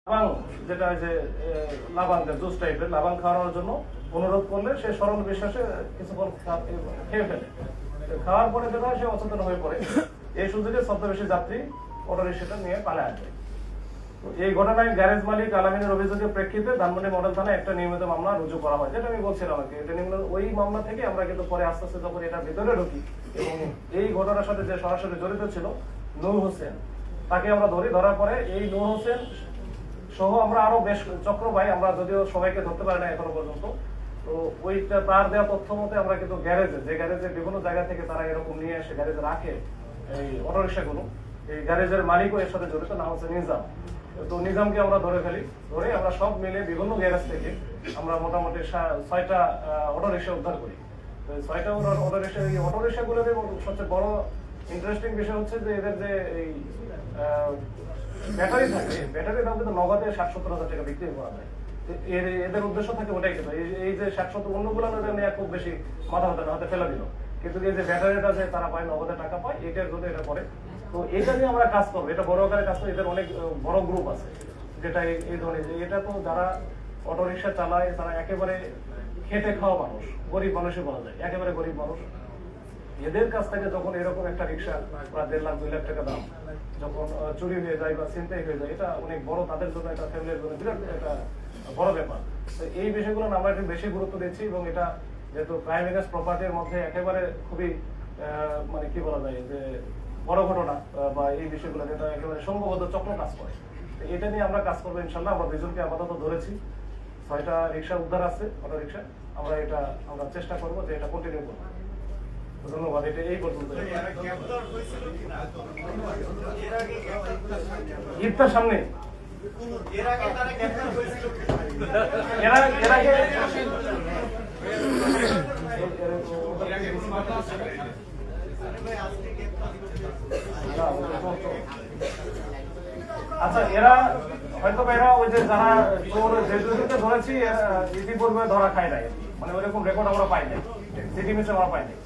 লাবাং যেটা যে লাবাং জুস টাইপের লাবাং খাওয়ানোর জন্য অনুরোধ করলে সে সরল বিশ্বাসে কিছুক্ষণ খেয়ে ফেলে। খাওয়ার পরে যেটা হয় সে অচেতন হয়ে পড়ে। এই সুযোগে ছদ্মবেশী যাত্রী অটো রিক্সাটা নিয়ে পালায় আসে। এই ঘটনায় গ্যারেজ মালিক আলামিনের অভিযোগের প্রেক্ষিতে ধানমন্ডি মডেল থানায় একটা নিয়মিত মামলা রুজু করা হয়, যেটা আমি বলছিলাম আর কি। এটা নিয়মিত ওই মামলা থেকে আমরা কিন্তু পরে আস্তে আস্তে যখন এটা ভিতরে ঢুকি এবং এই ঘটনার সাথে যে সরাসরি জড়িত ছিল নূর হোসেন, তাকে আমরা ধরার পরে এই নূর হোসেন সহ আমরা আরো বেশ চক্র ভাই, আমরা যদিও সবাইকে ধরতে পারি না এখনো পর্যন্ত। তো ওইটা তার দেওয়া তথ্য মতে আমরা কিন্তু গ্যারেজে বিভিন্ন জায়গা থেকে তারা এরকম নিয়ে এসে গ্যারেজে রাখে এই অটোরিক্সাগুলো। এই গ্যারেজের মালিকও এর সাথে জড়িত, নাম হচ্ছে নিজাম। তো নিজামকে আমরা ধরে আমরা সব মিলে বিভিন্ন গ্যারেজ থেকে আমরা মোটামুটি 6টা অটোরিক্সা উদ্ধার করি। তো 6টা অটোরিক্সা, এই অটোরিক্সাগুলোর সবচেয়ে বড় ইন্টারেস্টিং বিষয় হচ্ছে যে এদের যে এই ব্যাটারি থাকে, ব্যাটারির দাম কিন্তু নগদে 60-70 হাজার টাকা বিক্রি করা যায়। এদের উদ্দেশ্য থাকে ওটাই কিন্তু এই যে 60-70 অন্যগুলো নিয়ে খুব বেশি মাথা ব্যথা না হতে ফেলে দিল, কিন্তু এই যে ব্যাটারিটা যে তারা পায় নগদে টাকা পায়, এটার জন্য এটা করে। তো এটা নিয়ে আমরা কাজ করবো, এটা বড় আকারে কাজ করবো। এদের অনেক বড় গ্রুপ আছে যেটা এই ধরনের, যে এটা তো যারা অটোরিক্সা চালায় তারা একেবারে খেটে খাওয়া মানুষ, গরিব মানুষই বলা যায়, একেবারে গরিব মানুষ। এদের কাছ থেকে যখন এরকম একটা রিক্সা প্রায় 1.5 লাখ 2 লাখ টাকা দাম যখন চুরি হয়ে যায় বা ছিনতাই হয়ে যায়, এটা অনেক বড় তাদের জন্য, একটা ফ্যামিলির জন্য বিরাট একটা বড় ব্যাপার। তো এই বিষয়গুলো আমরা একটু বেশি গুরুত্ব দিচ্ছি এবং এটা যেহেতু ক্রাইম এগেইনস্ট প্রপার্টির মধ্যে একেবারে খুবই মানে কি বলা যায় যে বড় ঘটনা বা এই বিষয়গুলো যেটা একেবারে সংঘবদ্ধ চক্র কাজ করে, এটা নিয়ে আমরা কাজ করবো ইনশাল্লাহ। আমরা দুজনকে আপাতত ধরেছি, 6টা রিক্সা উদ্ধার আছে, অটো রিক্সা। আমরা চেষ্টা করবো যে এটা কন্টিনিউ করবো। ধন্যবাদ। এটা এই পর্যন্ত। ঈদটার সামনে আচ্ছা, এরা হয়তো ওই যে যারা যে ধরেছি ইতিপূর্বে ধরা খায় নাই, মানে ওইরকম রেকর্ড আমরা পাই নাই, সিটি মিস আমরা পাই নাই।